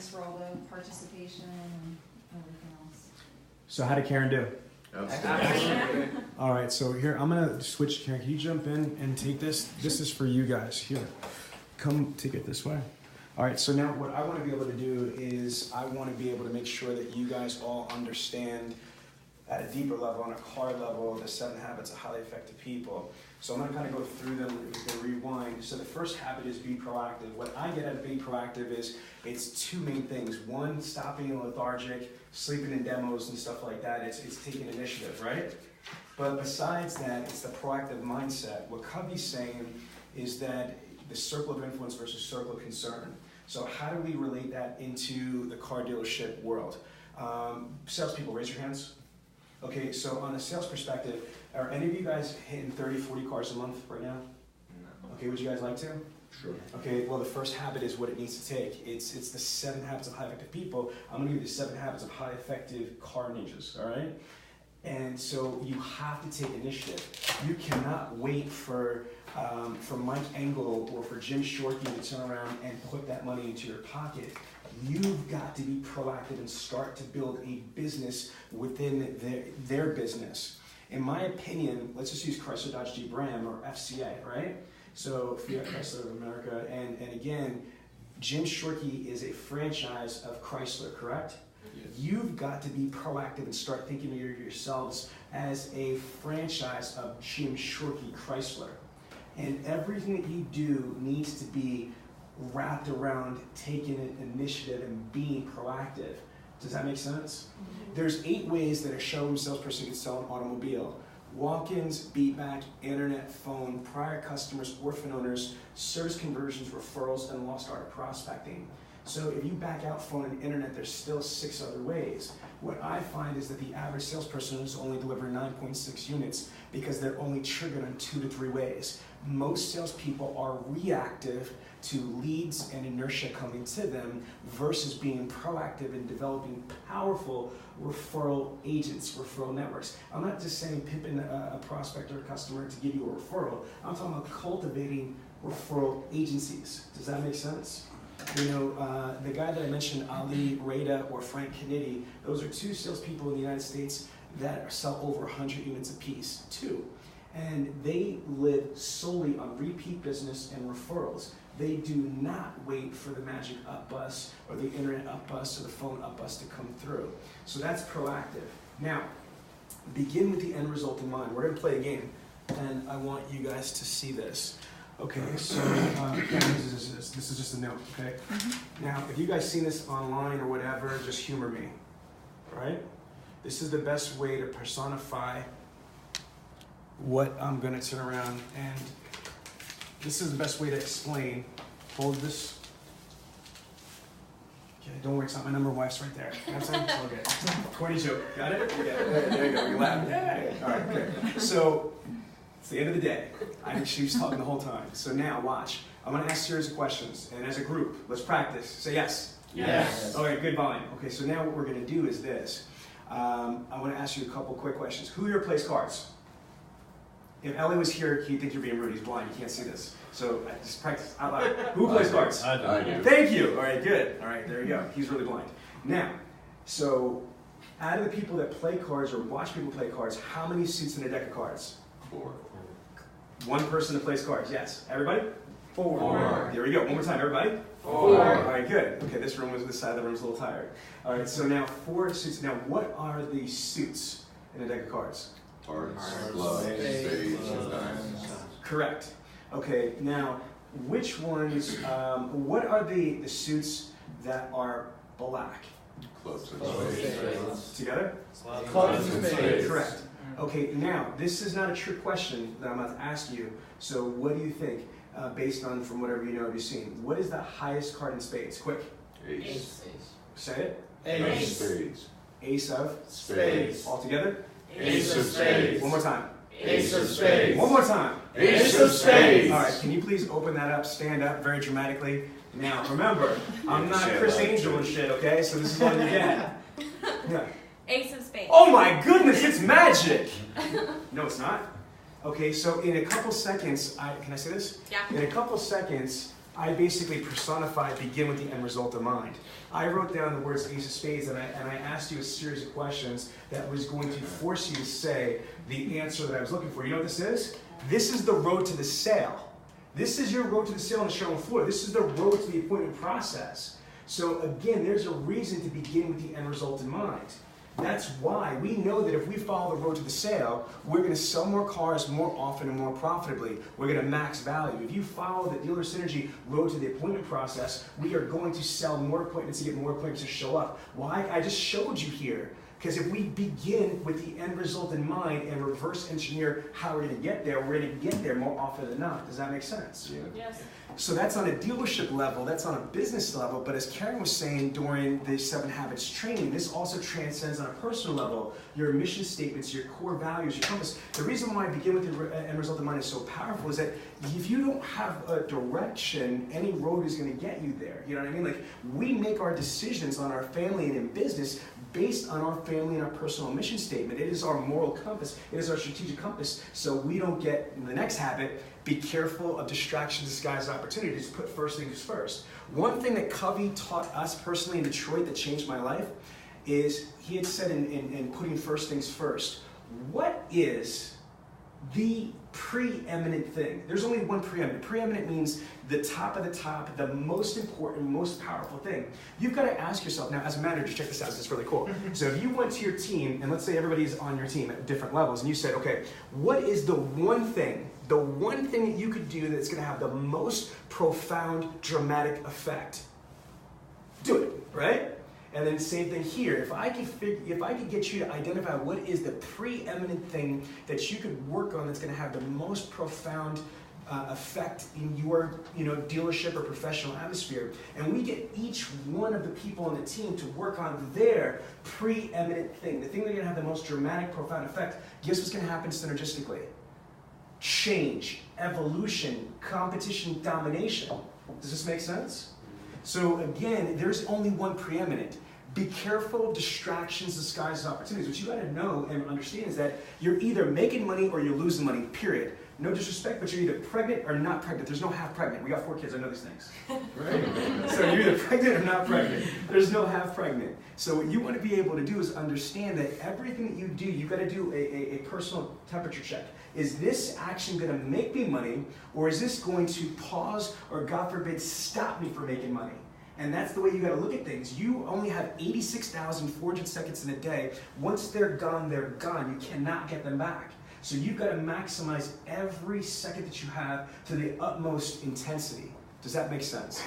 thanks for all the participation and everything else. So how did Karen do? Absolutely. All right, so here, I'm gonna switch. Karen, can you jump in and take this? This is for you guys. Here, come take it this way. All right, so now what I want to be able to do is I want to be able to make sure that you guys all understand at a deeper level, on a car level, the 7 habits of highly effective people. So I'm going to kind of go through them and rewind. So the first habit is be proactive. What I get out of being proactive is it's 2 main things. One, stop being lethargic, sleeping in demos and stuff like that. It's taking initiative, right? But besides that, it's the proactive mindset. What Covey's saying is that the circle of influence versus circle of concern. So how do we relate that into the car dealership world? Salespeople, raise your hands. Okay, so on a sales perspective, are any of you guys hitting 30, 40 cars a month right now? No. Okay, would you guys like to? Sure. Okay, well the first habit is what it needs to take. It's the 7 habits of high effective people. I'm gonna give you the 7 habits of high effective car ninjas, all right? And so you have to take initiative. You cannot wait for Mike Engel or for Jim Shorkey to turn around and put that money into your pocket. You've got to be proactive and start to build a business within their business. In my opinion, let's just use Chrysler Dodge Jeep Ram or FCA, right? So Fiat Chrysler of America, and again, Jim Shorkey is a franchise of Chrysler, correct? Yes. You've got to be proactive and start thinking of yourselves as a franchise of Jim Shorkey Chrysler. And everything that you do needs to be wrapped around taking an initiative and being proactive. Does that make sense? Mm-hmm. There's 8 ways that a showroom salesperson can sell an automobile. Walk-ins, beatback, internet, phone, prior customers, orphan owners, service conversions, referrals, and lost art prospecting. So if you back out phone and internet, there's still 6 other ways. What I find is that the average salesperson is only delivering 9.6 units because they're only triggered on 2 to 3 ways. Most salespeople are reactive to leads and inertia coming to them versus being proactive in developing powerful referral agents, referral networks. I'm not just saying pimping a prospect or a customer to give you a referral. I'm talking about cultivating referral agencies. Does that make sense? You know, the guy that I mentioned, Ali Rada or Frank Kennedy, those are 2 salespeople in the United States that sell over 100 units apiece, 2. And they live solely on repeat business and referrals. They do not wait for the magic up bus or the internet up bus or the phone up bus to come through. So that's proactive. Now, begin with the end result in mind. We're going to play a game, and I want you guys to see this. Okay, so this is just a note, okay? Mm-hmm. Now, if you guys seen this online or whatever, just humor me, right? This is the best way to personify what I'm going to turn around, and this is the best way to explain. Hold this. Okay, don't worry, it's not my number. Wife's right there. You know what I'm saying? It's all good. 22. Got it? Yeah. There you go. You laugh. Yeah. All right, good. So, it's the end of the day. She was talking the whole time. So now, watch. I'm going to ask a series of questions, and as a group, let's practice. Say yes. Yes. Okay, good volume. Okay, so now what we're going to do is this. I want to ask you a couple quick questions. Who here plays cards? If Ellie was here, he'd think you're being rude. He's blind. You can't see this. So just practice out loud. Who plays cards? I do. Thank you. All right, good. All right, there you go. He's really blind. Now, so out of the people that play cards or watch people play cards, how many suits in a deck of cards? 4. 1 person that plays cards. Yes. Everybody? 4. There we go. One more time, everybody. 4. All right, good. Okay, this side of the room is a little tired. All right, so now 4 suits. Now, what are the suits in a deck of cards? Hearts, gloves, spades, diamonds. Correct. Okay, now, which ones, what are the suits that are black? Clubs and spades. Together? Clubs and spades. Correct. Okay, now, this is not a trick question that I'm about to ask you, so what do you think, based on from whatever you know you've seen? What is the highest card in spades? Quick. Ace. Say it. Ace. Spades. Ace of? Spades. All together? Ace of spades. One more time. Ace of spades. One more time. Ace of spades. All right, can you please open that up, stand up very dramatically? Now, remember, I'm not Chris Angel and shit, okay? So this is what you get. Yeah. Ace of spades. Oh my goodness, it's magic! No, it's not. Okay, so in a couple seconds, can I say this? Yeah. In a couple seconds, I basically personified begin with the end result in mind. I wrote down the words ace of spades and I asked you a series of questions that was going to force you to say the answer that I was looking for. You know what this is? This is the road to the sale. This is your road to the sale on the showroom floor. This is the road to the appointment process. So again, there's a reason to begin with the end result in mind. That's why we know that if we follow the road to the sale, we're going to sell more cars more often and more profitably. We're going to max value. If you follow the dealer synergy road to the appointment process, we are going to sell more appointments and get more appointments to show up. Why? I just showed you here. Because if we begin with the end result in mind and reverse engineer how we're going to get there, we're going to get there more often than not. Does that make sense? Yeah. Yes. So that's on a dealership level, that's on a business level, but as Karen was saying during the 7 Habits training, this also transcends on a personal level, your mission statements, your core values, your compass. The reason why I begin with the end result in mind is so powerful is that if you don't have a direction, any road is going to get you there. You know what I mean? Like, we make our decisions on our family and in business based on our family and our personal mission statement. It is our moral compass. It is our strategic compass. So we don't get the next habit, be careful of distractions disguised as opportunities. Put first things first. One thing that Covey taught us personally in Detroit that changed my life is he had said in putting first things first, what is the preeminent thing? There's only one preeminent. Preeminent means the top of the top, the most important, most powerful thing. You've got to ask yourself, now as a manager, check this out, this is really cool. So if you went to your team, and let's say everybody's on your team at different levels, and you said, okay, what is the one thing that you could do that's going to have the most profound, dramatic effect? Do it, right? And then same thing here. If I could get you to identify what is the preeminent thing that you could work on that's going to have the most profound effect in your dealership or professional atmosphere, and we get each one of the people on the team to work on their preeminent thing, the thing that's going to have the most dramatic, profound effect, guess what's going to happen synergistically? Change, evolution, competition, domination. Does this make sense? So again, there's only one preeminent. Be careful of distractions disguised as opportunities. What you got to know and understand is that you're either making money or you're losing money, period. No disrespect, but you're either pregnant or not pregnant. There's no half pregnant. We got 4 kids, I know these things. Right? So you're either pregnant or not pregnant. There's no half pregnant. So what you want to be able to do is understand that everything that you do, you got to do a personal temperature check. Is this action going to make me money, or is this going to pause or, God forbid, stop me from making money? And that's the way you got to look at things. You only have 86,400 seconds in a day. Once they're gone, they're gone. You cannot get them back. So you've got to maximize every second that you have to the utmost intensity. Does that make sense?